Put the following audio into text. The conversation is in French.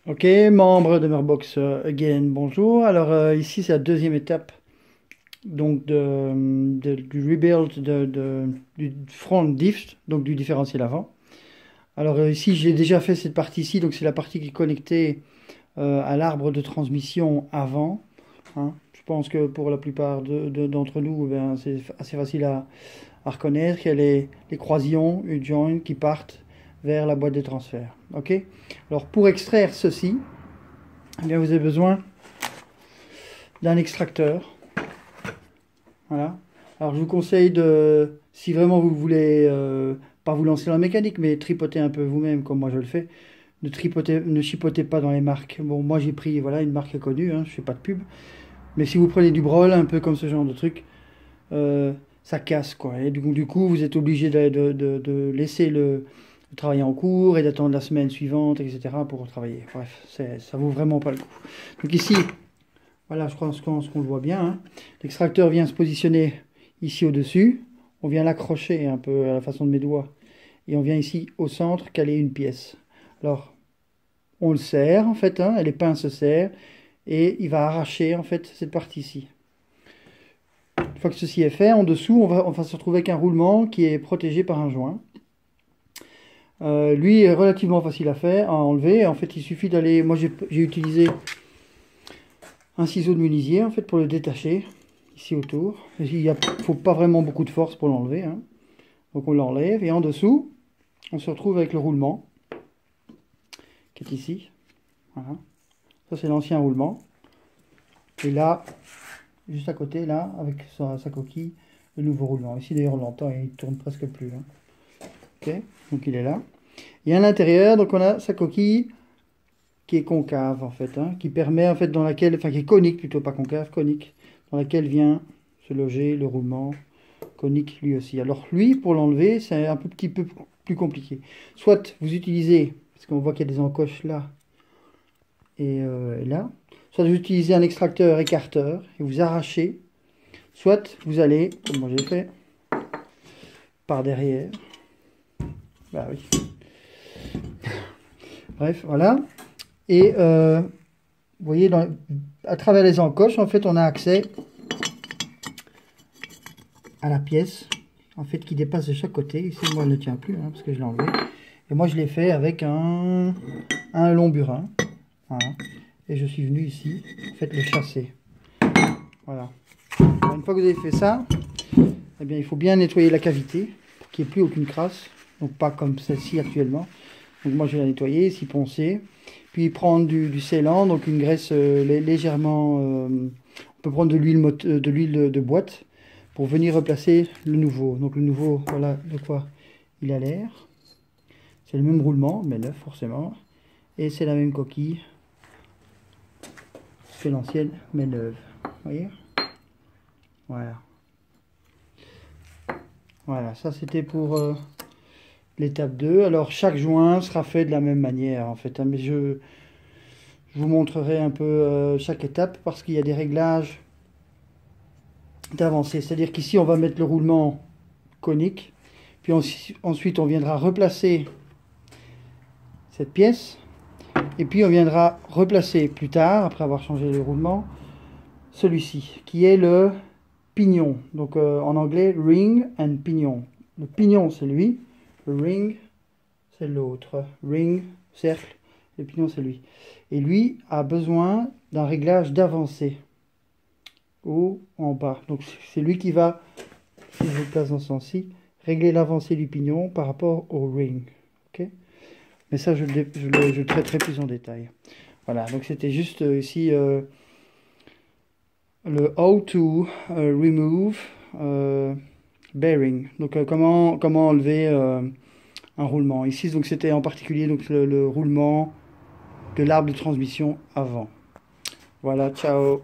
Ok, membre de Murbox Again, bonjour. Alors ici c'est la deuxième étape donc du rebuild du front diff, donc du différentiel avant. Alors ici j'ai déjà fait cette partie-ci, donc c'est la partie qui est connectée à l'arbre de transmission avant, hein. Je pense que pour la plupart d'entre nous, ben, c'est assez facile à reconnaître. Il y a les croisillons, les joints qui partent vers la boîte de transfert. Ok. Alors pour extraire ceci, eh bien, vous avez besoin d'un extracteur. Voilà. Alors je vous conseille de, si vraiment vous voulez, pas vous lancer dans la mécanique, mais tripoter un peu vous-même comme moi je le fais, ne chipotez pas dans les marques. Bon, moi j'ai pris voilà, une marque connue, hein, je fais pas de pub, mais si vous prenez du Brol, un peu comme ce genre de truc, euh, ça casse quoi. Et du coup vous êtes obligé de laisser le travail en cours et d'attendre la semaine suivante, etc. pour travailler. Bref, ça vaut vraiment pas le coup. Donc ici, voilà, je pense qu'on le voit bien, hein. L'extracteur vient se positionner ici au-dessus. On vient l'accrocher un peu à la façon de mes doigts. Et on vient ici au centre caler une pièce. Alors, on le serre en fait, hein, les pinces se serrent. Et il va arracher en fait cette partie-ci. Une fois que ceci est fait, en dessous, on va se retrouver avec un roulement qui est protégé par un joint. Lui est relativement facile à faire, à enlever. En fait, il suffit d'aller. Moi, j'ai utilisé un ciseau de menuisier en fait pour le détacher ici autour. Il ne faut pas vraiment beaucoup de force pour l'enlever, hein. Donc on l'enlève et en dessous on se retrouve avec le roulement qui est ici. Voilà. Ça c'est l'ancien roulement. Et là, juste à côté là, avec sa coquille, le nouveau roulement. Ici d'ailleurs on l'entend, il tourne presque plus, hein. Ok, donc il est là. Et à l'intérieur, donc on a sa coquille qui est concave en fait, hein, qui permet en fait dans laquelle, enfin qui est conique plutôt, pas concave, conique, dans laquelle vient se loger le roulement conique lui aussi. Alors lui, pour l'enlever, c'est un petit peu plus compliqué. Soit vous utilisez, parce qu'on voit qu'il y a des encoches là et là, soit vous utilisez un extracteur écarteur et vous arrachez, soit vous allez, comme moi j'ai fait, par derrière. Bah oui. Bref, voilà. Et vous voyez, à travers les encoches, en fait, on a accès à la pièce, en fait, qui dépasse de chaque côté. Ici, moi, elle ne tient plus, hein, parce que je l'ai enlevé. Et moi, je l'ai fait avec un long burin. Voilà. Et je suis venu ici, en fait, le chasser. Voilà. Alors, une fois que vous avez fait ça, eh bien, il faut bien nettoyer la cavité pour qu'il n'y ait plus aucune crasse. Donc, pas comme celle-ci actuellement. Donc, moi, je vais la nettoyer, ici poncer. Puis prendre du scellant, donc une graisse légèrement. On peut prendre de l'huile de boîte pour venir replacer le nouveau. Donc, le nouveau, voilà de quoi il a l'air. C'est le même roulement, mais neuf forcément. Et c'est la même coquille que l'ancienne, mais neuve. Vous voyez? Voilà. Voilà, ça c'était pour l'étape 2. Alors chaque joint sera fait de la même manière en fait, hein, mais je vous montrerai un peu chaque étape parce qu'il y a des réglages d'avancée. C'est-à-dire qu'ici on va mettre le roulement conique, puis ensuite on viendra replacer cette pièce, et puis on viendra replacer plus tard, après avoir changé le roulement, celui-ci, qui est le pignon. Donc en anglais, ring and pignon. Le pignon, c'est lui. Le ring, c'est l'autre. Ring, cercle. Le pignon, c'est lui. Et lui a besoin d'un réglage d'avancée. Haut, en bas. Donc c'est lui qui va, si je le place dans ce sens-ci, régler l'avancée du pignon par rapport au ring. Ok. Mais ça, je le traiterai plus en détail. Voilà, donc c'était juste ici le how to remove bearing. Donc comment enlever un roulement. Ici donc c'était en particulier donc le roulement de l'arbre de transmission avant. Voilà, ciao.